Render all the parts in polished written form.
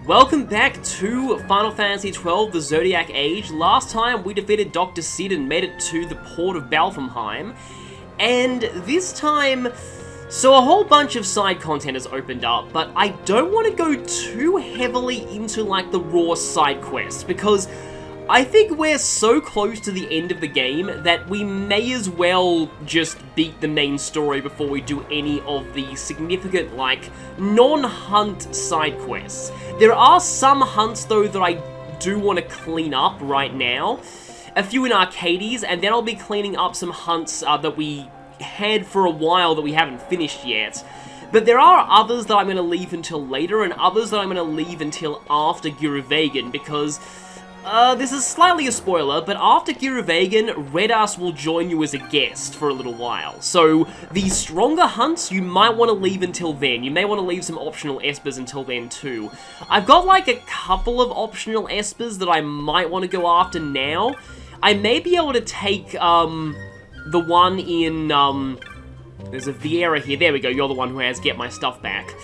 Welcome back to Final Fantasy XII, the Zodiac Age. Last time we defeated Dr. Sid and made it to the port of Balfamheim. And this time, so a whole bunch of side content has opened up, but I don't want to go too heavily into like the raw side quests, because I think we're so close to the end of the game that we may as well just beat the main story before we do any of the significant, like, non-hunt side quests. There are some hunts, though, that I do want to clean up right now. A few in Arcades, and then I'll be cleaning up some hunts that we had for a while that we haven't finished yet. But there are others that I'm going to leave until later, and others that I'm going to leave until after Guruvegan, because this is slightly a spoiler, but after Guruvegan, Redas will join you as a guest for a little while. So, the stronger hunts, you might want to leave until then. You may want to leave some optional espers until then too. I've got like a couple of optional espers that I might want to go after now. I may be able to take, the one in, there's a Viera here. There we go, you're the one who has Get My Stuff Back.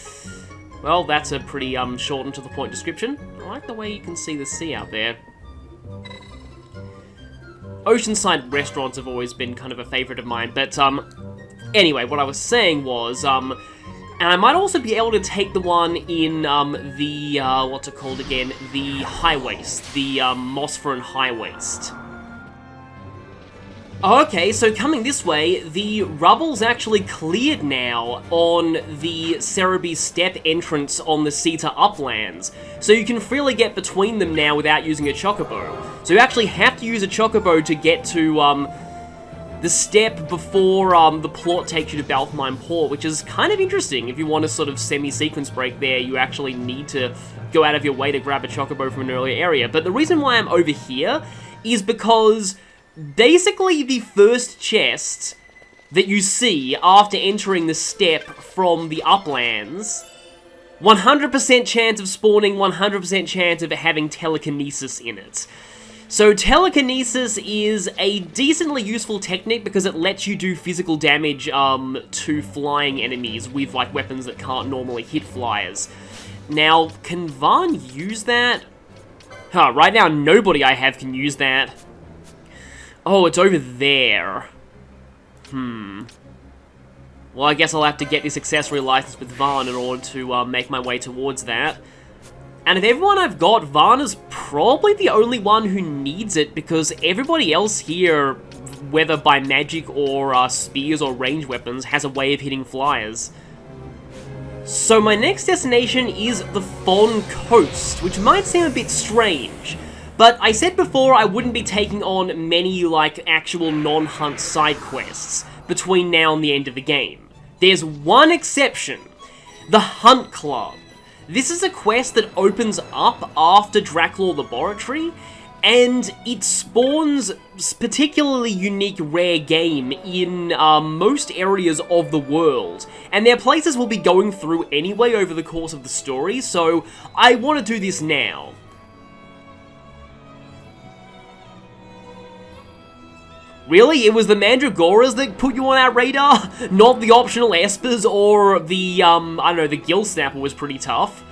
Well, that's a pretty, short and to the point description. I like the way you can see the sea out there. Oceanside restaurants have always been kind of a favourite of mine, but, anyway, what I was saying was, and I might also be able to take the one in, the, what's it called again? The High Waste, the, Mosferan High Waste. Okay, so coming this way, the rubble's actually cleared now on the Cerebi Steppe entrance on the Sita Uplands. So you can freely get between them now without using a chocobo. So you actually have to use a chocobo to get to, the steppe before, the plot takes you to Balfamheim Port, which is kind of interesting. If you want a sort of semi-sequence break there, you actually need to go out of your way to grab a chocobo from an earlier area. But the reason why I'm over here is because basically, the first chest that you see after entering the steppe from the uplands, 100% chance of spawning, 100% chance of having telekinesis in it. So telekinesis is a decently useful technique because it lets you do physical damage to flying enemies with like weapons that can't normally hit flyers. Now, can Vaan use that? Huh, right now nobody I have can use that. Oh, it's over there. Well, I guess I'll have to get this accessory license with Vaan in order to make my way towards that. And of everyone I've got, Vaan is probably the only one who needs it, because everybody else here, whether by magic or spears or range weapons, has a way of hitting flyers. So my next destination is the Fawn Coast, which might seem a bit strange. But I said before I wouldn't be taking on many, like, actual non-hunt side quests between now and the end of the game. There's one exception. The Hunt Club. This is a quest that opens up after Draculaur Laboratory, and it spawns particularly unique rare game in most areas of the world. And they're places we'll be going through anyway over the course of the story, so I want to do this now. Really? It was the Mandragoras that put you on our radar? Not the optional espers or the, I don't know, the Gill Snapper was pretty tough.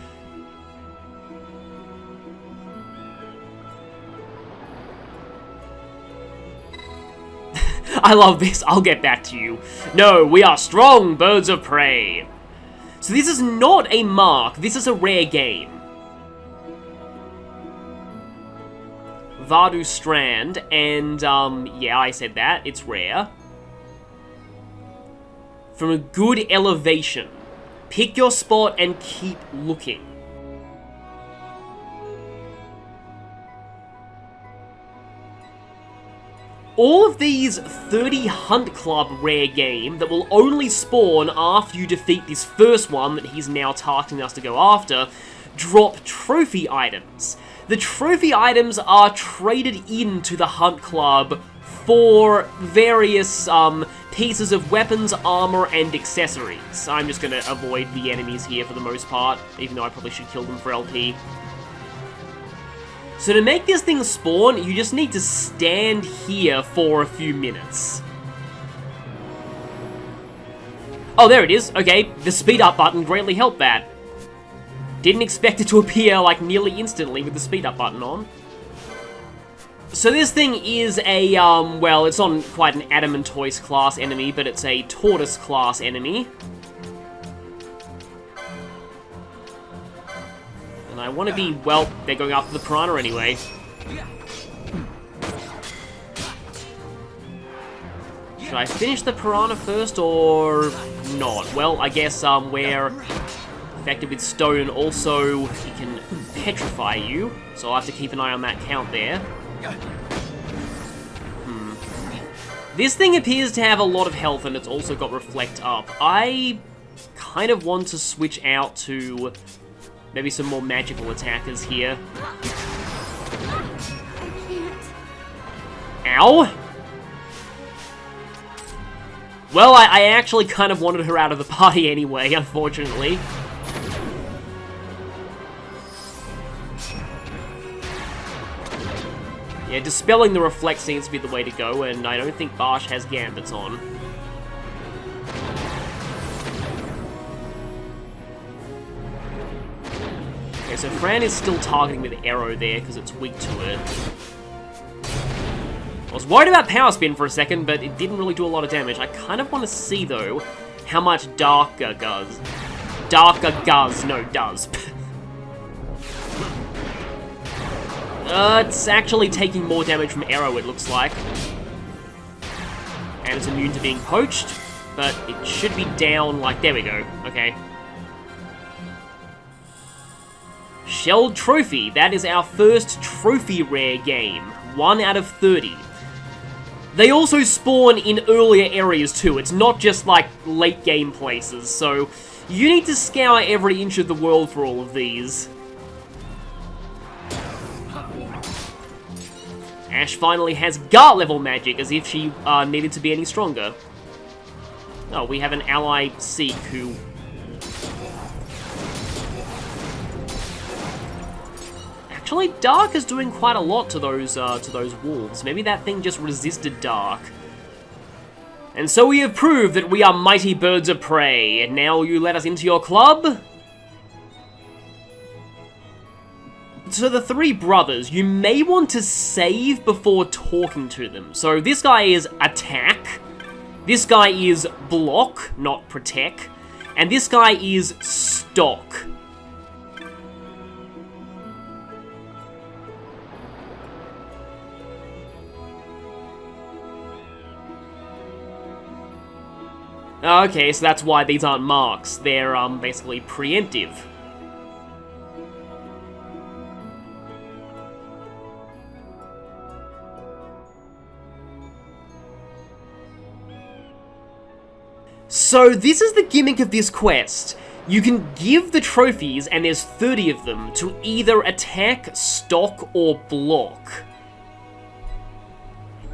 I love this. I'll get back to you. No, we are strong birds of prey. So this is not a mark. This is a rare game. Vadu Strand, and, yeah, I said that, it's rare. From a good elevation. Pick your spot and keep looking. All of these 30 Hunt Club rare game that will only spawn after you defeat this first one that he's now targeting us to go after, drop trophy items. The trophy items are traded into the Hunt Club for various pieces of weapons, armor, and accessories. I'm just going to avoid the enemies here for the most part, even though I probably should kill them for LP. So to make this thing spawn, you just need to stand here for a few minutes. Oh, there it is. Okay, the speed up button greatly helped that. Didn't expect it to appear, like, nearly instantly with the speed up button on. So this thing is a, well, it's not quite an Adamantoise class enemy, but it's a Tortoise class enemy. And I want to be, well, they're going after the Piranha anyway. Should I finish the Piranha first, or not? Well, I guess, we're affected with stone, also, he can petrify you, so I'll have to keep an eye on that count there. This thing appears to have a lot of health, and it's also got Reflect up. I kind of want to switch out to maybe some more magical attackers here. Ow! Well, I actually kind of wanted her out of the party anyway, unfortunately. Yeah, dispelling the Reflect seems to be the way to go, and I don't think Barsh has Gambits on. Okay, so Fran is still targeting with Arrow there, because it's weak to it. I was worried about Power Spin for a second, but it didn't really do a lot of damage. I kind of want to see, though, how much Darker does. Does. It's actually taking more damage from Arrow, it looks like. And it's immune to being poached, but it should be down, like, there we go. Okay. Shelled Trophy. That is our first trophy rare game. 1 out of 30. They also spawn in earlier areas too. It's not just, like, late game places, so you need to scour every inch of the world for all of these. Ash finally has Guard level magic, as if she needed to be any stronger. Oh, we have an ally Seek who... Actually, Dark is doing quite a lot to those wolves. Maybe that thing just resisted Dark. And so we have proved that we are mighty birds of prey, and now will you let us into your club? So the 3 brothers, you may want to save before talking to them. So this guy is Attack, this guy is Block, not Protect, and this guy is Stock. Okay, so that's why these aren't marks. They're basically preemptive. So this is the gimmick of this quest. You can give the trophies, and there's 30 of them, to either Attack, Stock, or Block.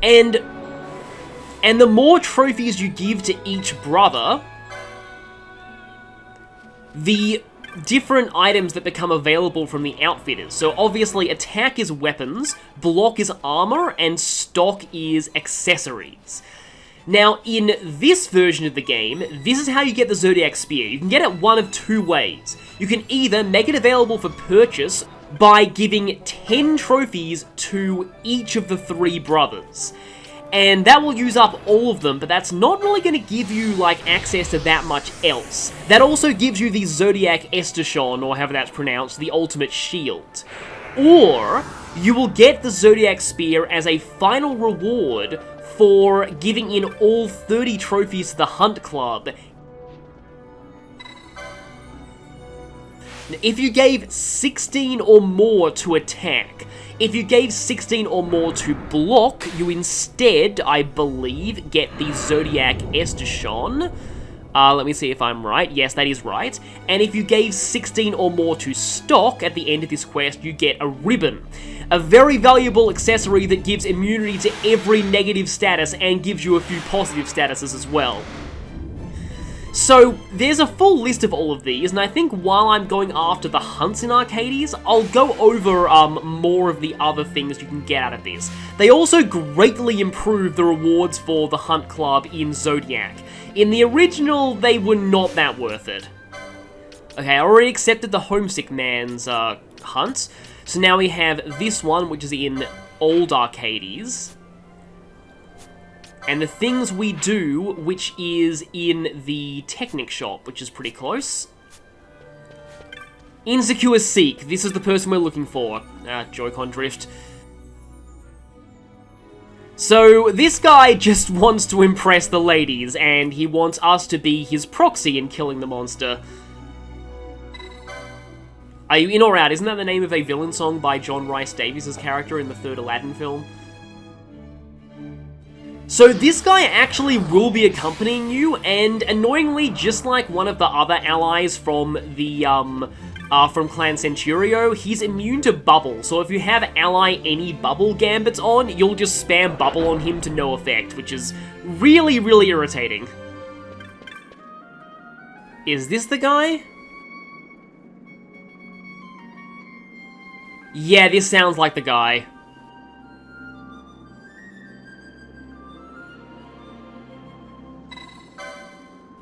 And the more trophies you give to each brother, the different items that become available from the outfitters. So obviously Attack is weapons, Block is armor, and Stock is accessories. Now, in this version of the game, this is how you get the Zodiac Spear. You can get it one of 2 ways. You can either make it available for purchase by giving 10 trophies to each of the 3 brothers. And that will use up all of them, but that's not really going to give you, like, access to that much else. That also gives you the Zodiac Estation, or however that's pronounced, the Ultimate Shield. Or, you will get the Zodiac Spear as a final reward for giving in all 30 trophies to the Hunt Club. If you gave 16 or more to Attack, if you gave 16 or more to Block, you instead, I believe, get the Zodiac Estation. Let me see if I'm right. Yes, that is right. And if you gave 16 or more to Stock at the end of this quest, you get a ribbon. A very valuable accessory that gives immunity to every negative status and gives you a few positive statuses as well. So, there's a full list of all of these, and I think while I'm going after the hunts in Arcades, I'll go over more of the other things you can get out of this. They also greatly improve the rewards for the Hunt Club in Zodiac. In the original, they were not that worth it. Okay, I already accepted the Homesick Man's hunt. So now we have this one, which is in Old Arcades. And the things we do, which is in the Technic shop, which is pretty close. Insecure Seek. This is the person we're looking for. Joy-Con drift. So, this guy just wants to impress the ladies, and he wants us to be his proxy in killing the monster. Are you in or out? Isn't that the name of a villain song by John Rhys Davies' character in the third Aladdin film? So this guy actually will be accompanying you, and annoyingly, just like one of the other allies from the, from Clan Centurio, he's immune to Bubble. So if you have ally any Bubble gambits on, you'll just spam Bubble on him to no effect, which is really, really irritating. Is this the guy? Yeah, this sounds like the guy.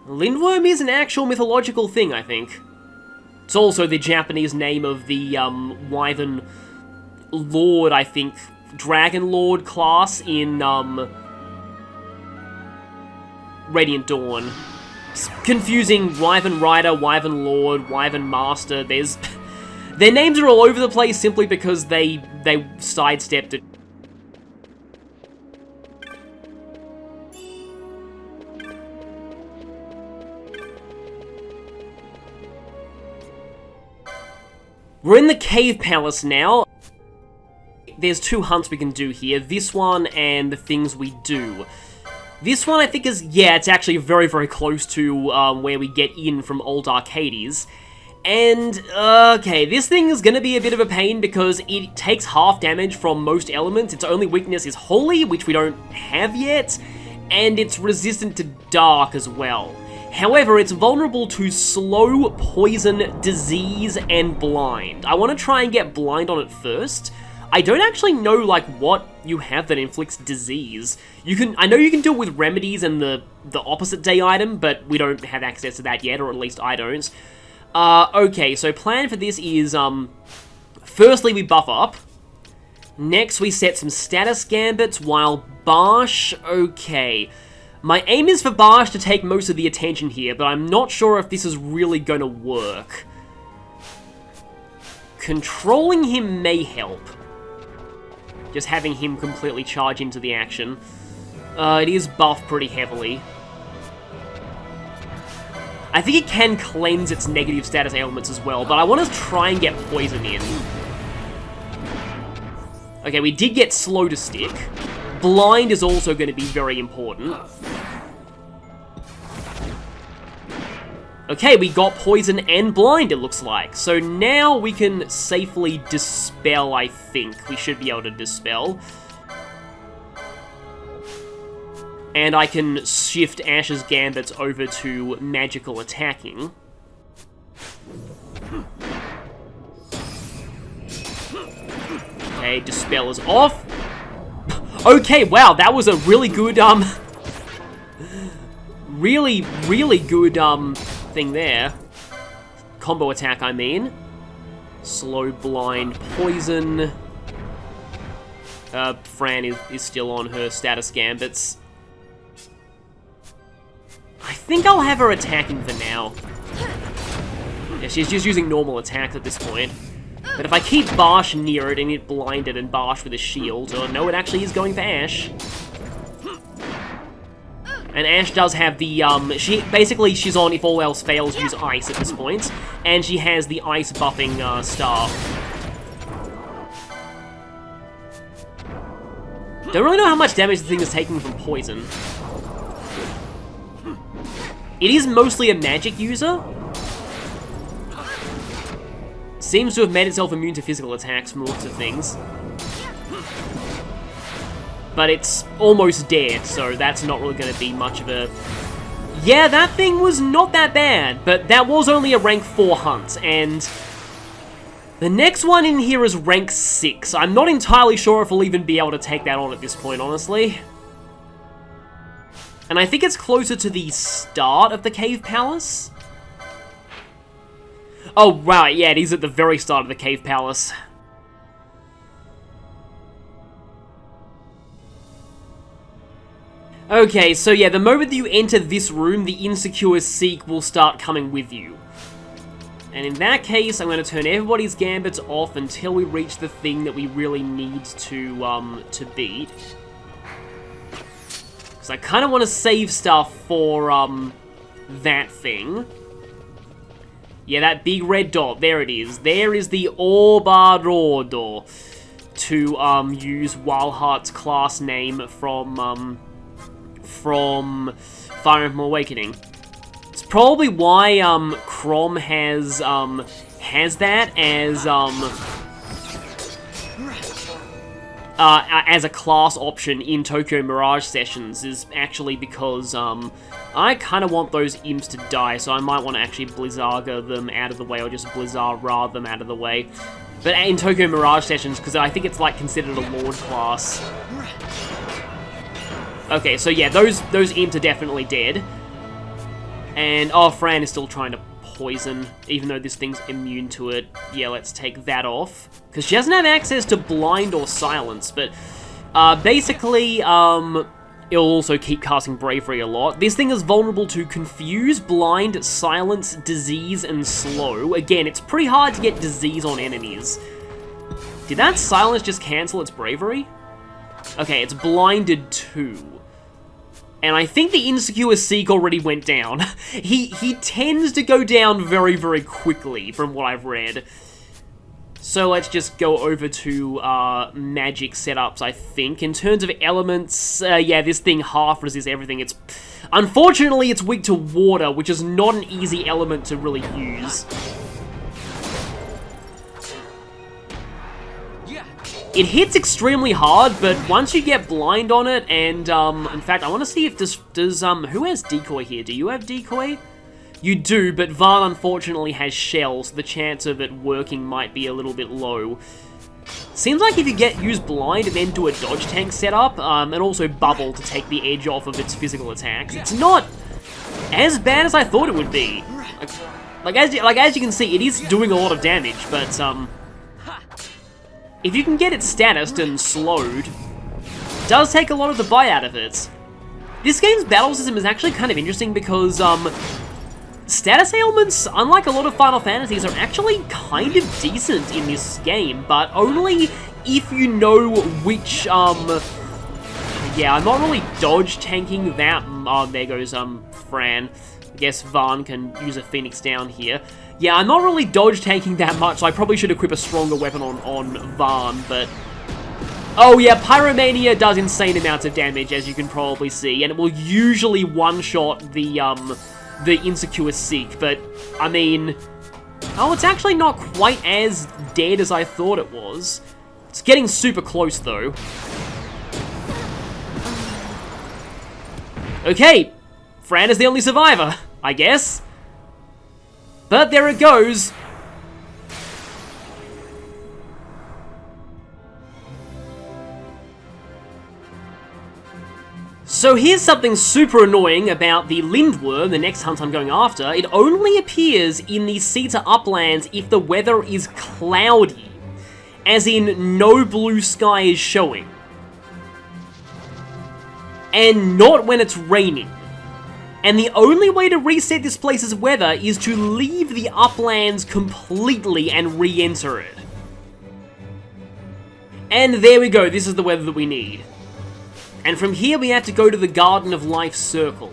Lindworm is an actual mythological thing, I think. It's also the Japanese name of the, Wyvern Lord, I think, Dragon Lord class in, Radiant Dawn. It's confusing Wyvern Rider, Wyvern Lord, Wyvern Master, there's... Their names are all over the place simply because they sidestepped it. We're in the Cave Palace now. There's two hunts we can do here. This one and the things we do. This one I think is, yeah, it's actually very, very close to where we get in from Old Arcades. And, okay, this thing is gonna be a bit of a pain because it takes half damage from most elements. Its only weakness is Holy, which we don't have yet, and it's resistant to Dark as well. However, it's vulnerable to Slow, Poison, Disease, and Blind. I want to try and get Blind on it first. I don't actually know, like, what you have that inflicts disease. I know you can do it with Remedies and the opposite day item, but we don't have access to that yet, or at least I don't. Okay, so plan for this is, firstly we buff up. Next we set some status gambits, while Barsh, okay. My aim is for Barsh to take most of the attention here, but I'm not sure if this is really gonna work. Controlling him may help. Just having him completely charge into the action. It is buffed pretty heavily. I think it can cleanse its negative status ailments as well, but I want to try and get Poison in. Okay, we did get Slow to Stick. Blind is also going to be very important. Okay, we got Poison and Blind, it looks like. So now we can safely Dispel, I think. We should be able to Dispel. And I can shift Ash's Gambits over to magical attacking. Okay, Dispel is off. Okay, wow, that was a really good, really, really good, thing there. Combo attack, I mean. Slow, Blind, Poison. Fran is still on her status Gambits. I think I'll have her attacking for now. Yeah, she's just using normal attacks at this point. But if I keep Barsh near it and it blinded and Barsh with a shield, oh no, it actually is going for Ash. And Ash does have the, she's on if all else fails, use Ice at this point. And she has the Ice buffing, staff. Don't really know how much damage the thing is taking from Poison. It is mostly a magic user. Seems to have made itself immune to physical attacks from lots of things. But it's almost dead, so that's not really going to be much of a... Yeah, that thing was not that bad, but that was only a rank 4 hunt, and... The next one in here is rank 6. I'm not entirely sure if we'll even be able to take that on at this point, honestly. And I think it's closer to the start of the Cave Palace. Oh, right, yeah, it is at the very start of the Cave Palace. Okay, so yeah, the moment that you enter this room, the Insecure Seek will start coming with you. And in that case, I'm going to turn everybody's gambits off until we reach the thing that we really need to beat. Because I kind of want to save stuff for, that thing. Yeah, that big red dot, there it is. There is the Orbarodo, to, use Walhart's class name from Fire Emblem Awakening. It's probably why, Chrom has that as a class option in Tokyo Mirage Sessions, is actually because, I kind of want those imps to die, so I might want to actually Blizzaga them out of the way, or just Blizzara them out of the way. But in Tokyo Mirage Sessions, because I think it's, like, considered a Lord class. Okay, so yeah, those imps are definitely dead. And, oh, Fran is still trying to poison, even though this thing's immune to it. Yeah, let's take that off. Because she doesn't have access to blind or silence, but basically, it'll also keep casting Bravery a lot. This thing is vulnerable to Confuse, Blind, Silence, Disease, and Slow. Again, it's pretty hard to get Disease on enemies. Did that Silence just cancel its Bravery? Okay, it's Blinded too. And I think the Insecure Seek already went down. He tends to go down very, very quickly, from what I've read. So let's just go over to magic setups, I think. In terms of elements, yeah, this thing half resists everything. Unfortunately, it's weak to water, which is not an easy element to really use. It hits extremely hard, but once you get blind on it, and, in fact, I want to see if who has Decoy here? Do you have Decoy? You do, but Vaan unfortunately has Shell, so the chance of it working might be a little bit low. Seems like if you use Blind and then do a dodge tank setup, and also Bubble to take the edge off of its physical attacks, it's not as bad as I thought it would be. Like as you can see, it is doing a lot of damage, but, if you can get it statused and slowed, it does take a lot of the bite out of it. This game's battle system is actually kind of interesting because, status ailments, unlike a lot of Final Fantasies, are actually kind of decent in this game, but only if you know which, yeah, I'm not really dodge tanking that. Oh, there goes, Fran. I guess Vaan can use a Phoenix down here. Yeah, I'm not really dodge tanking that much, so I probably should equip a stronger weapon on Vaan, but... Oh yeah, Pyromania does insane amounts of damage, as you can probably see, and it will usually one-shot the Insecure Seek, but, I mean... Oh, it's actually not quite as dead as I thought it was. It's getting super close, though. Okay, Fran is the only survivor, I guess. But there it goes. So here's something super annoying about the Lindworm, the next hunt I'm going after. It only appears in the Sita Uplands if the weather is cloudy. As in, no blue sky is showing. And not when it's raining. And the only way to reset this place's weather is to leave the uplands completely and re-enter it. And there we go, this is the weather that we need. And from here we have to go to the Garden of Life Circle.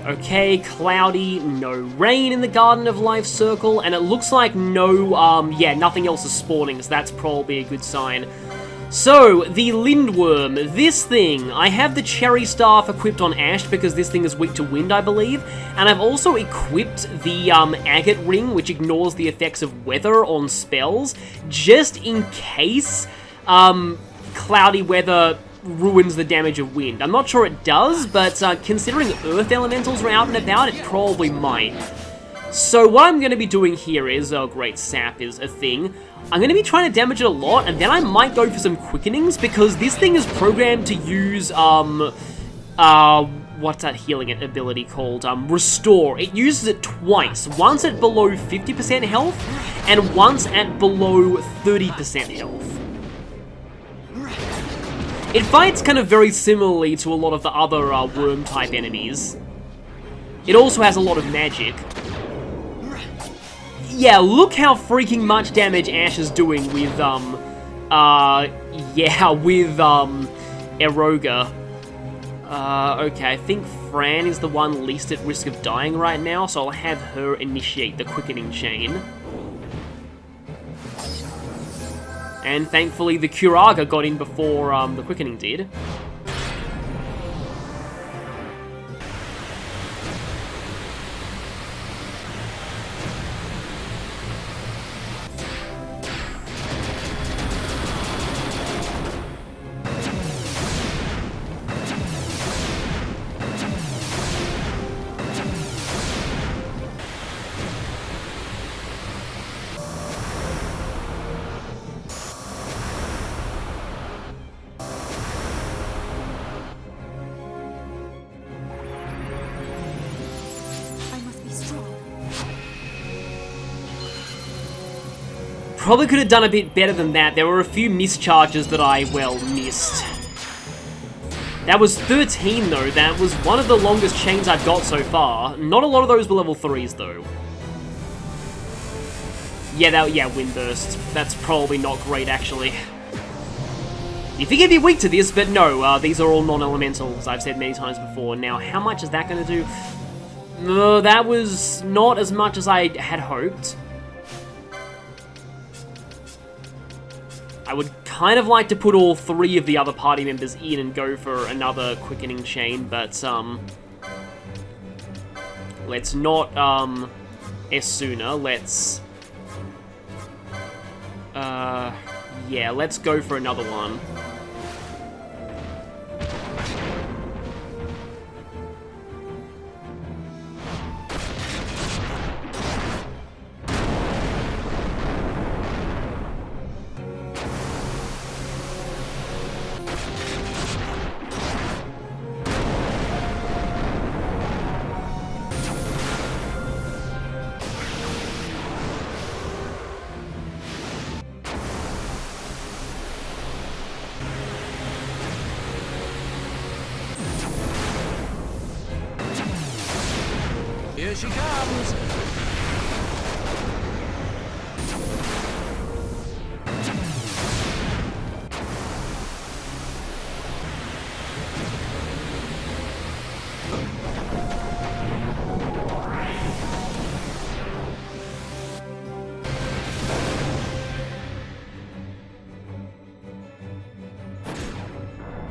Okay, cloudy, no rain in the Garden of Life Circle, and it looks like nothing else is spawning, so that's probably a good sign. So, the Lindworm, this thing, I have the Cherry Staff equipped on Ash because this thing is weak to wind, I believe, and I've also equipped the Agate Ring, which ignores the effects of weather on spells, just in case cloudy weather ruins the damage of wind. I'm not sure it does, but considering Earth Elementals are out and about, it probably might. So what I'm going to be doing here is, oh great, Sap is a thing. I'm going to be trying to damage it a lot, and then I might go for some quickenings, because this thing is programmed to use, what's that healing ability called? Restore. It uses it twice. Once at below 50% health, and once at below 30% health. It fights kind of very similarly to a lot of the other worm-type enemies. It also has a lot of magic. Yeah, look how freaking much damage Ash is doing with, Eroga. Okay, I think Fran is the one least at risk of dying right now, so I'll have her initiate the quickening chain. And thankfully the Curaga got in before the quickening did. Probably could have done a bit better than that. There were a few mischarges that I, well, missed. That was 13, though. That was one of the longest chains I've got so far. Not a lot of those were level 3s, though. Yeah, Windburst. That's probably not great, actually. You think it'd be weak to this, but no. These are all non-elementals, I've said many times before. Now, how much is that going to do? That was not as much as I had hoped. I would kind of like to put all 3 of the other party members in and go for another quickening chain, but, let's not, Esuna, let's, yeah, let's go for another one. Here she comes!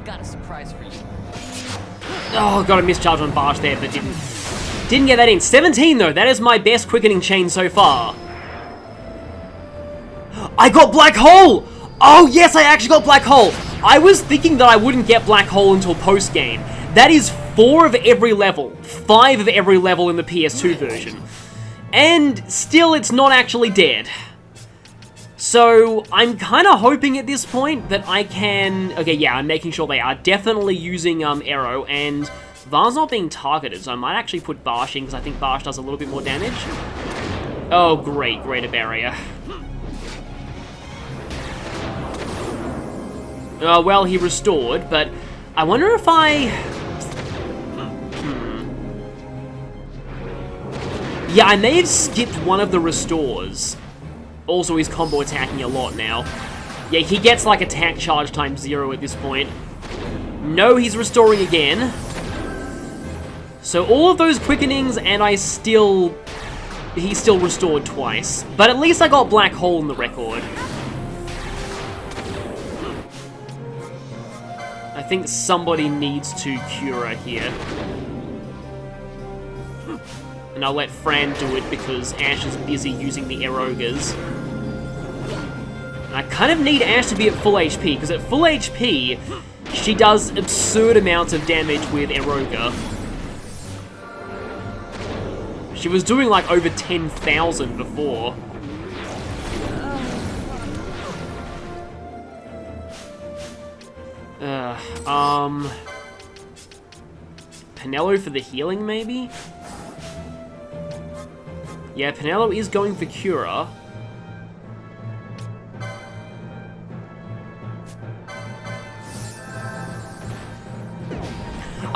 Got a surprise for you. Oh, got a mischarge on Barsh there, but didn't get that in. 17, though. That is my best quickening chain so far. I got Black Hole! Oh, yes, I actually got Black Hole. I was thinking that I wouldn't get Black Hole until post-game. That is 4 of every level. 5 of every level in the PS2 version. And still, it's not actually dead. So, I'm kind of hoping at this point that I can... Okay, yeah, I'm making sure they are definitely using Arrow, and Var's not being targeted, so I might actually put Barsh in, because I think Barsh does a little bit more damage. Oh, great, Greater Barrier. Well, he restored, but I wonder if I... Yeah, I may have skipped one of the restores. Also, he's combo attacking a lot now. Yeah, he gets like attack charge times 0 at this point. No, he's restoring again. So all of those quickenings, and he still restored twice. But at least I got Black Hole in the record. I think somebody needs to Cura here. And I'll let Fran do it because Ash is busy using the Erogas. And I kind of need Ash to be at full HP, because at full HP, she does absurd amounts of damage with Eroga. She was doing like over 10,000 before. Pinello for the healing, maybe? Yeah, Pinello is going for Cura.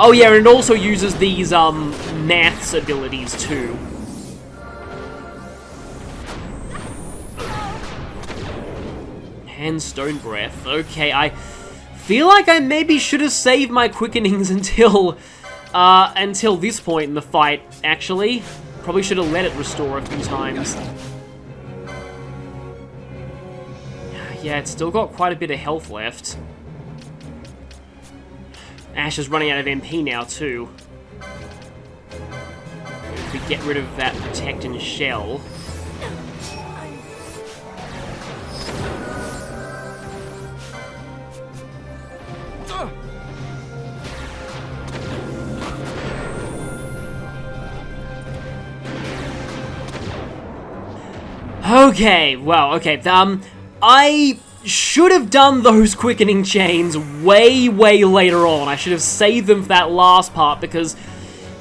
Oh yeah, and it also uses these, maths abilities too. And Stone Breath. Okay, I feel like I maybe should have saved my quickenings until this point in the fight, actually. Probably should have let it restore a few times. Yeah, it's still got quite a bit of health left. Ash is running out of MP now, too. If we get rid of that Protect and Shell. Okay, well, okay, I should have done those quickening chains way, way later on. I should have saved them for that last part, because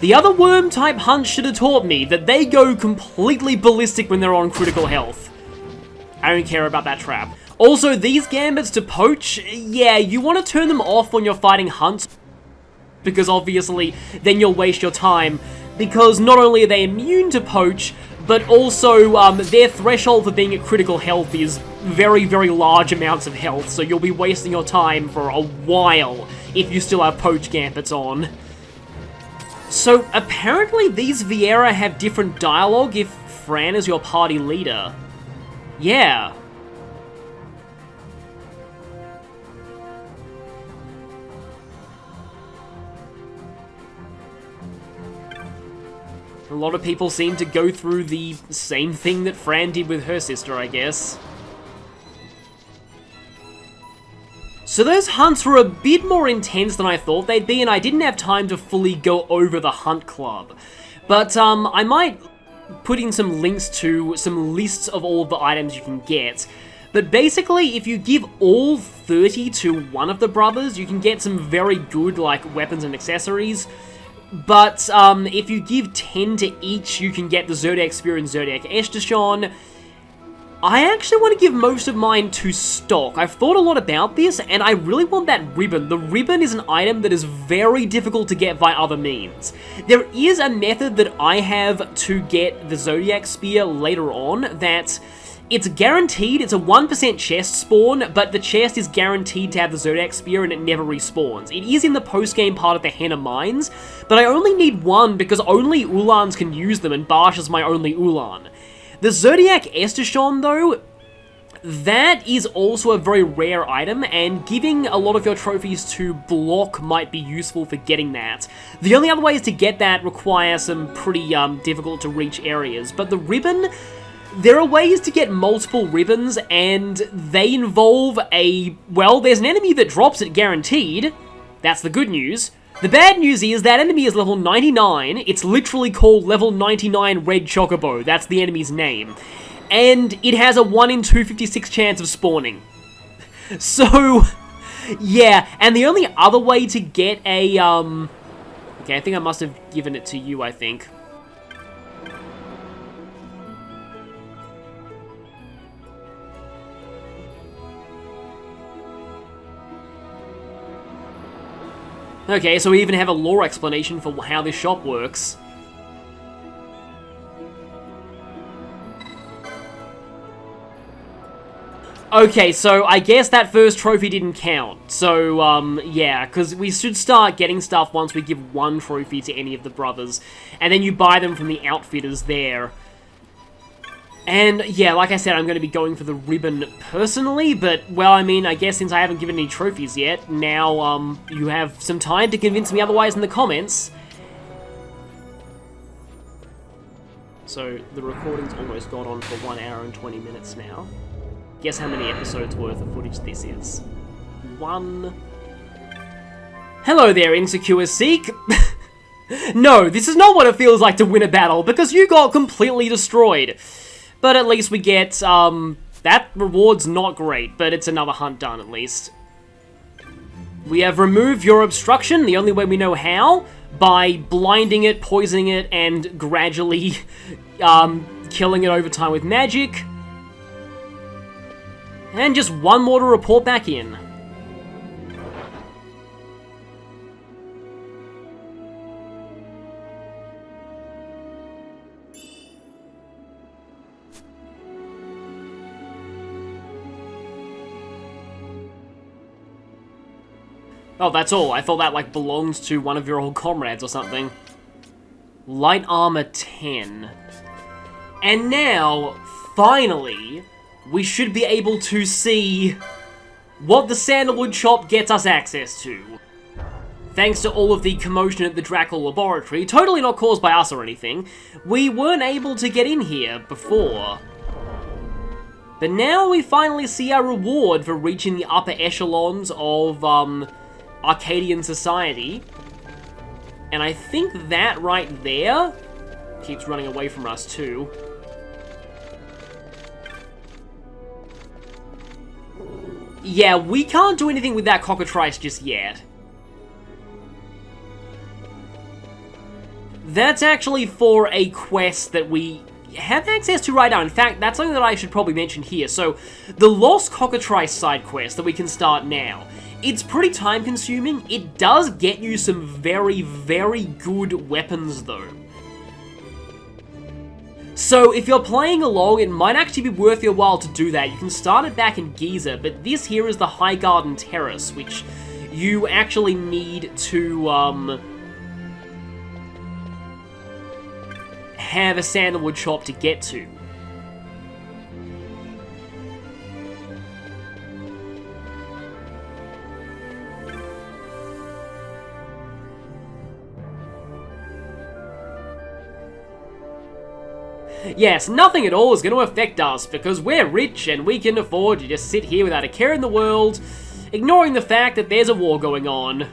the other worm-type hunts should have taught me that they go completely ballistic when they're on critical health. I don't care about that trap. Also, these gambits to poach, yeah, you want to turn them off when you're fighting hunts, because obviously, then you'll waste your time, because not only are they immune to poach, but also, their threshold for being at critical health is very, very large amounts of health, so you'll be wasting your time for a while if you still have poach gambits on. So, apparently these Viera have different dialogue if Fran is your party leader. Yeah. A lot of people seem to go through the same thing that Fran did with her sister, I guess. So those hunts were a bit more intense than I thought they'd be, and I didn't have time to fully go over the hunt club. But I might put in some links to some lists of all of the items you can get. But basically, if you give all 30 to one of the brothers, you can get some very good, like, weapons and accessories. But if you give 10 to each, you can get the Zodiac Spear and Zodiac Estation. I actually want to give most of mine to stock. I've thought a lot about this, and I really want that ribbon. The ribbon is an item that is very difficult to get by other means. There is a method that I have to get the Zodiac Spear later on that... It's guaranteed, it's a 1% chest spawn, but the chest is guaranteed to have the Zodiac Spear and it never respawns. It is in the post-game part of the Henna Mines, but I only need one because only Ulans can use them and Barsh is my only Ulan. The Zodiac Estation, though, that is also a very rare item, and giving a lot of your trophies to Block might be useful for getting that. The only other ways to get that require some pretty difficult to reach areas, but the ribbon... There are ways to get multiple ribbons, and they involve well, there's an enemy that drops it guaranteed. That's the good news. The bad news is that enemy is level 99. It's literally called level 99 Red Chocobo. That's the enemy's name. And it has a 1 in 256 chance of spawning. So, yeah. And the only other way to get a, Okay, I think I must have given it to you, I think. Okay, so we even have a lore explanation for how this shop works. Okay, so I guess that first trophy didn't count. So, yeah, because we should start getting stuff once we give one trophy to any of the brothers. And then you buy them from the outfitters there. And, yeah, like I said, I'm going to be going for the ribbon personally, but, well, I mean, I guess since I haven't given any trophies yet, now, you have some time to convince me otherwise in the comments. So, the recording's almost gone on for 1 hour and 20 minutes now. Guess how many episodes worth of footage this is? 1... Hello there, Insecure Seek! No, this is not what it feels like to win a battle, because you got completely destroyed. But at least we get, that reward's not great, but it's another hunt done at least. We have removed your obstruction, the only way we know how. by blinding it, poisoning it, and gradually killing it over time with magic. And just one more to report back in. Oh, that's all. I thought that, like, belonged to one of your old comrades or something. Light armor 10. And now, finally, we should be able to see what the sandalwood shop gets us access to. Thanks to all of the commotion at the Drackle laboratory, totally not caused by us or anything, we weren't able to get in here before. But now we finally see our reward for reaching the upper echelons of, Arcadian society. And I think that right there keeps running away from us too. Yeah, we can't do anything with that Cockatrice just yet. That's actually for a quest that we have access to right now. In fact, that's something that I should probably mention here. So, the Lost Cockatrice side quest that we can start now. It's pretty time consuming. It does get you some very, very good weapons though. So if you're playing along, it might actually be worth your while to do that. You can start it back in Giza, but this here is the High Garden Terrace, which you actually need to, have a sandalwood shop to get to. Yes, nothing at all is going to affect us, because we're rich and we can afford to just sit here without a care in the world, ignoring the fact that there's a war going on.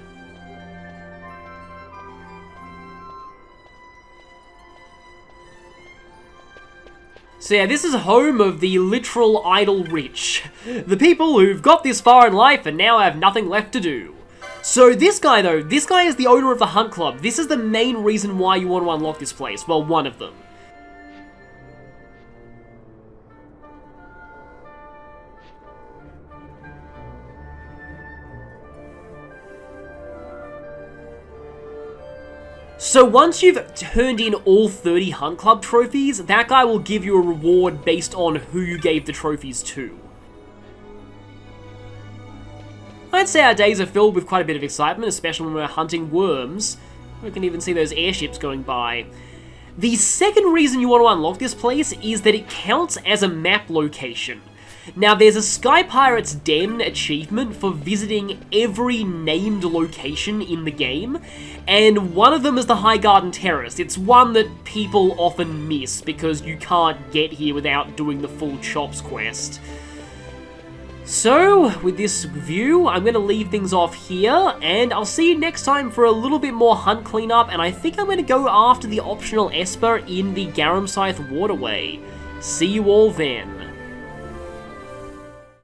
So yeah, this is home of the literal idle rich. The people who've got this far in life and now have nothing left to do. So this guy though, this guy is the owner of the Hunt Club. This is the main reason why you want to unlock this place. Well, one of them. So once you've turned in all 30 Hunt Club trophies, that guy will give you a reward based on who you gave the trophies to. I'd say our days are filled with quite a bit of excitement, especially when we're hunting worms. We can even see those airships going by. The second reason you want to unlock this place is that it counts as a map location. Now, there's a Sky Pirate's Den achievement for visiting every named location in the game, and one of them is the High Garden Terrace. It's one that people often miss because you can't get here without doing the full Chops quest. So, with this view, I'm going to leave things off here, and I'll see you next time for a little bit more hunt cleanup, and I think I'm going to go after the optional Esper in the Garamscythe Waterway. See you all then.